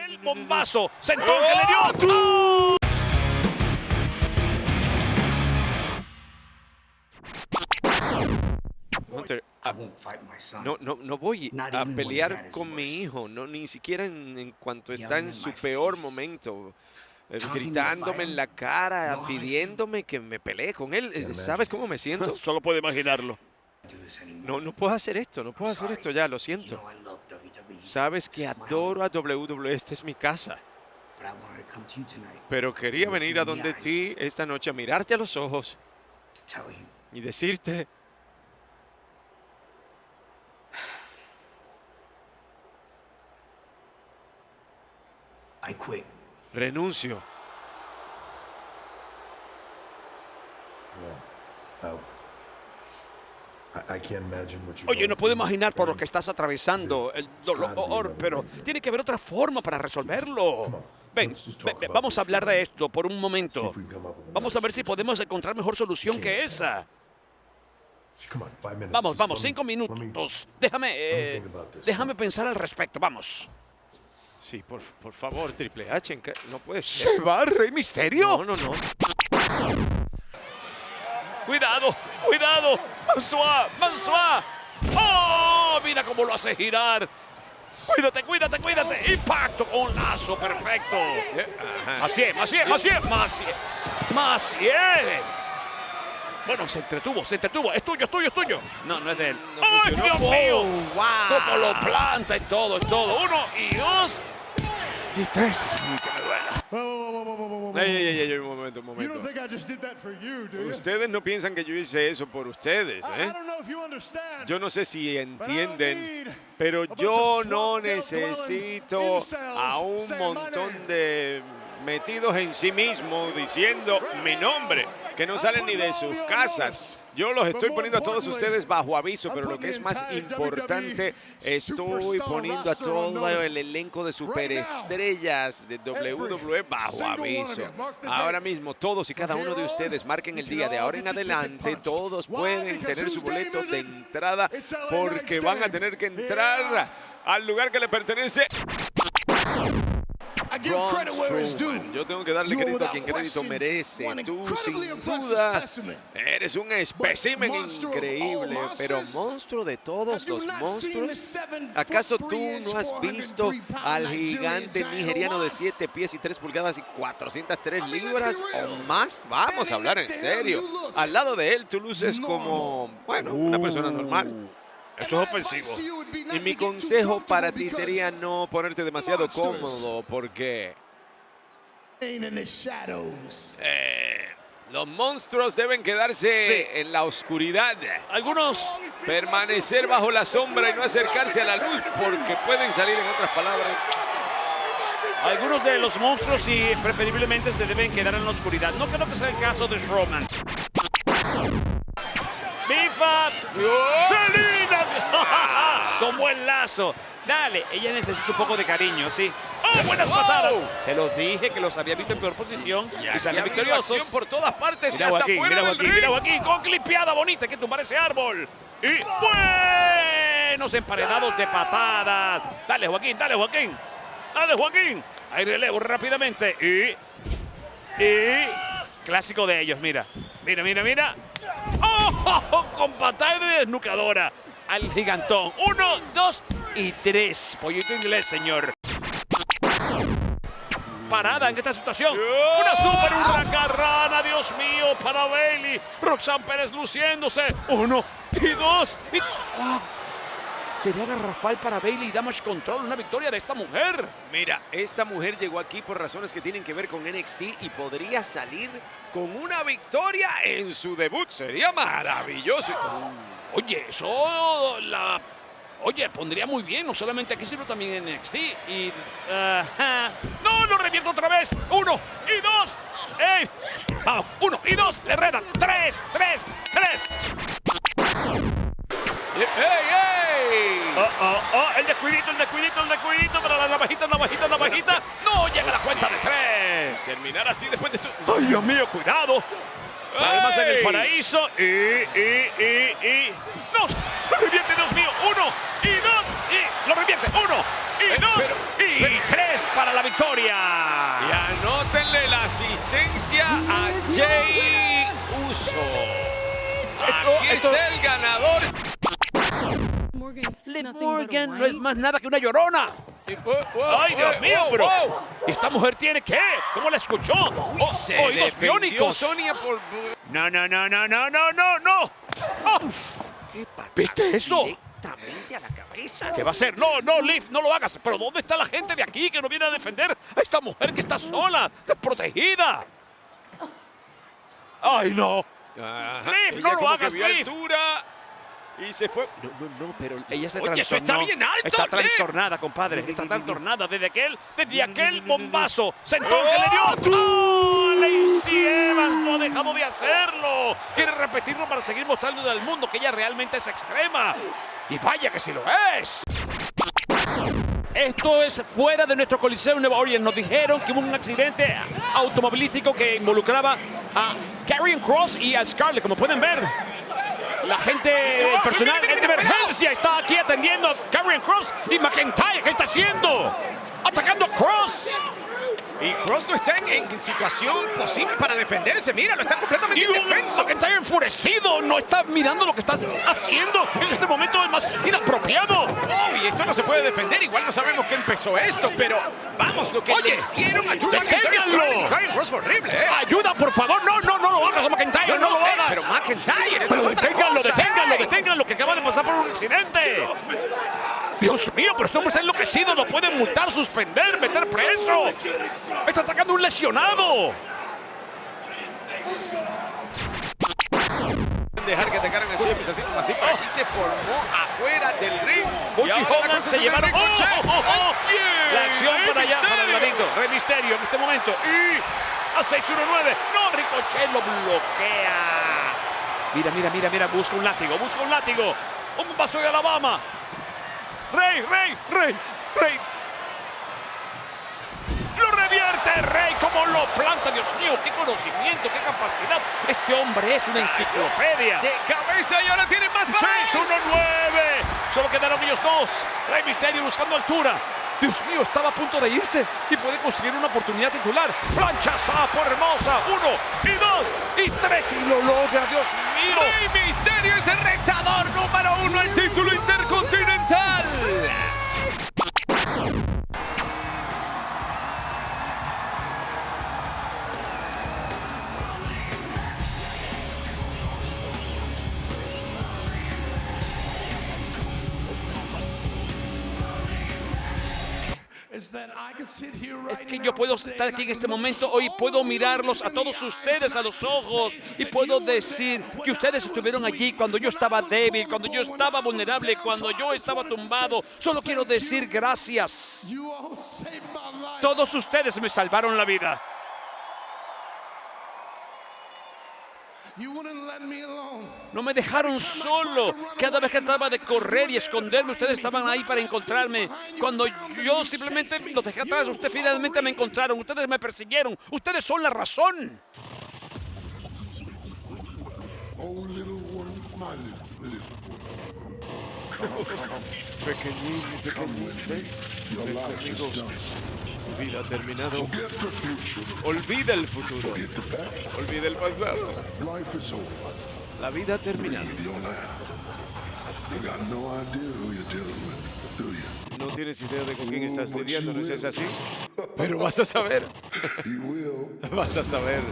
El bombazo, sentón que le dio. ¡Oh! Hunter, no voy a pelear con mi hijo, no, ni siquiera en cuanto está en su peor momento, gritándome en la cara, pidiéndome que me pelee con él. ¿Sabes cómo me siento? Solo puedo imaginarlo. No puedo hacer esto, no puedo hacer esto ya, lo siento. Sabes que adoro a WWE, esta es mi casa. Pero quería venir a donde ti esta noche a mirarte a los ojos y decirte... Renuncio. Oye, no puedo imaginar por lo que estás atravesando, el dolor, pero tiene que haber otra forma para resolverlo. Ven, vamos a hablar de esto por un momento. Vamos a ver si podemos encontrar mejor solución que esa. Vamos, 5 minutos. Déjame pensar al respecto, vamos. Sí, por favor, Triple H, no puede ser. ¿Se va Rey Misterio? No. ¡Cuidado! ¡Mansoa! ¡Oh! Mira cómo lo hace girar. Cuídate. Impacto con lazo, perfecto. Macié. Bueno, se entretuvo. Es tuyo. No es de él. ¡Ay, Dios mío! Wow. Cómo lo planta, es todo. 1 y 2 y 3. Que me duela. Ey, un momento. Ustedes no piensan que yo hice eso por ustedes, ¿eh? Yo no sé si entienden, pero yo no necesito a un montón de metidos en sí mismos diciendo mi nombre, que no salen ni de sus casas. Yo los estoy poniendo a todos ustedes bajo aviso, pero lo que es más importante, estoy poniendo a todo el elenco de superestrellas de WWE bajo aviso. Ahora mismo, todos y cada uno de ustedes marquen el día de ahora en adelante. Todos pueden tener su boleto de entrada porque van a tener que entrar al lugar que le pertenece. Yo tengo que darle crédito a quien crédito merece. Tú, sin duda, eres un espécimen increíble, pero monstruo de todos los monstruos. ¿Acaso tú no has visto al gigante nigeriano de 7 pies y 3 pulgadas y 403 libras o más? Vamos a hablar en serio. Al lado de él, tú luces como, bueno, una persona normal. Eso es ofensivo. Y mi consejo para ti sería no ponerte demasiado cómodo porque los monstruos deben quedarse en la oscuridad. Algunos permanecer bajo la sombra y no acercarse a la luz porque pueden salir, en otras palabras. Algunos de los monstruos sí preferiblemente se deben quedar en la oscuridad. No creo que sea el caso de Strowman. ¡Bifa! ¡Selina! Con buen lazo. Dale, ella necesita un poco de cariño, sí. ¡Oh, buenas patadas! Se los dije que los había visto en peor posición y salen victoriosos. Por todas partes. Mira Joaquín, con clipeada bonita que tumbar ese árbol. Y buenos emparedados de patadas. Dale, Joaquín. Hay relevo rápidamente. Y clásico de ellos, mira. ¡Oh! Con patada de desnucadora al gigantón. 1, 2 y 3. Pollito inglés, señor. Parada en esta situación. Una super huracarrana, Dios mío, para Bayley. Roxanne Pérez luciéndose. 1 y 2 y... ¡Oh! Sería garrafal para Bayley y Damage Control, una victoria de esta mujer. Mira, esta mujer llegó aquí por razones que tienen que ver con NXT y podría salir con una victoria en su debut. Sería maravilloso. Oye, pondría muy bien, no solamente aquí, sino también en NXT. Y... ¡No, lo revierto otra vez! 1 y 2. ¡Ey! Vamos, 1 y 2. Le redan. 3. ¡Ey! El descuidito para la navajita. No llega a la cuenta de 3. Terminar así después de esto. ¡Ay, Dios mío, cuidado! Además en el paraíso. Y... ¡No! ¡Lo revierte, Dios mío! 1 y 2. Y lo revierte. 1 y 2 y 3 para victoria. Y anótenle la asistencia a Jey Uso. Aquí está el ganador. Liv Morgan no es más nada que una llorona. ¡Ay, Dios mío! Pero ¿esta mujer tiene qué? ¿Cómo la escuchó? Oídos biónicos. Sonia por... No. Oh, ¿viste eso? Directamente a la cabeza. ¿Qué va a hacer? No, Liv, no lo hagas. Pero ¿dónde está la gente de aquí que no viene a defender a esta mujer que está sola, desprotegida? ¡Ay, no! Liv, no lo hagas, Liv. Y se fue. No, pero ella se Oye, trastornó. eso está bien alto, Está Liv. trastornada, compadre. Está trastornada desde aquel bombazo sentón que le dio. ¡Oh! Lacey Evans no ha dejado de hacerlo. Quiere repetirlo para seguir mostrándole al mundo que ella realmente es extrema. Y vaya que sí lo es. Esto es fuera de nuestro Coliseo en Nueva Orleans. Nos dijeron que hubo un accidente automovilístico que involucraba a Karrion Kross y a Scarlett, como pueden ver. La gente del personal de emergencia está aquí atendiendo a Karrion Kross y McIntyre. ¿Qué está haciendo? Atacando a Kross. Y Kross no está en situación posible para defenderse. Mira, lo está completamente indefenso. McIntyre enfurecido. No está mirando lo que está haciendo. En este momento es más inapropiado. Oh, y esto no se puede defender. Igual no sabemos qué empezó esto, pero vamos, lo que le hicieron a Drew McIntyre y Karrion Kross fue horrible, ¿eh? Ayuda, por favor. No lo hagas, McIntyre. No lo hagas. Pero McIntyre, Pero deténganlo, que acaba de pasar por un accidente. Dios mío, pero este hombre está enloquecido. Lo pueden multar, suspender, meter preso. Está atacando a un lesionado. Dejar que te carguen el suelo, así para aquí se formó afuera del ring. Bushi Hogan se llevaron. La acción para allá, para el ladito. Rey Mysterio en este momento. Y a 619. No, Ricochet lo bloquea. Mira. Busca un látigo. Un vaso de Alabama. Rey. Lo revierte Rey, como lo planta, Dios mío, qué conocimiento, qué capacidad. Este hombre es una enciclopedia. De cabeza y ahora tiene más para 6-1-9. Solo quedaron ellos dos. Rey Mysterio buscando altura. Dios mío, estaba a punto de irse y puede conseguir una oportunidad titular. Plancha sapo hermosa. 1 y 2 y 3 y lo logra, Dios mío. Rey Mysterio es el retador número 1 al título intercontinental. Es que yo puedo estar aquí en este momento hoy, puedo mirarlos a todos ustedes a los ojos y puedo decir que ustedes estuvieron allí cuando yo estaba débil, cuando yo estaba vulnerable, cuando yo estaba tumbado. Solo quiero decir gracias. Todos ustedes me salvaron la vida. No me dejaron solo. Cada vez que trataba de correr y esconderme, ustedes estaban ahí para encontrarme. Cuando yo simplemente los dejé atrás, ustedes finalmente me encontraron. Ustedes me persiguieron. Ustedes son la razón. Pequeñín. Ven conmigo. Tu vida ha terminado. Olvida el futuro. Olvida el pasado. La vida ha terminado. No tienes idea de con quién estás lidiando, ¿no es así? Pero vas a saber. Vas a saber.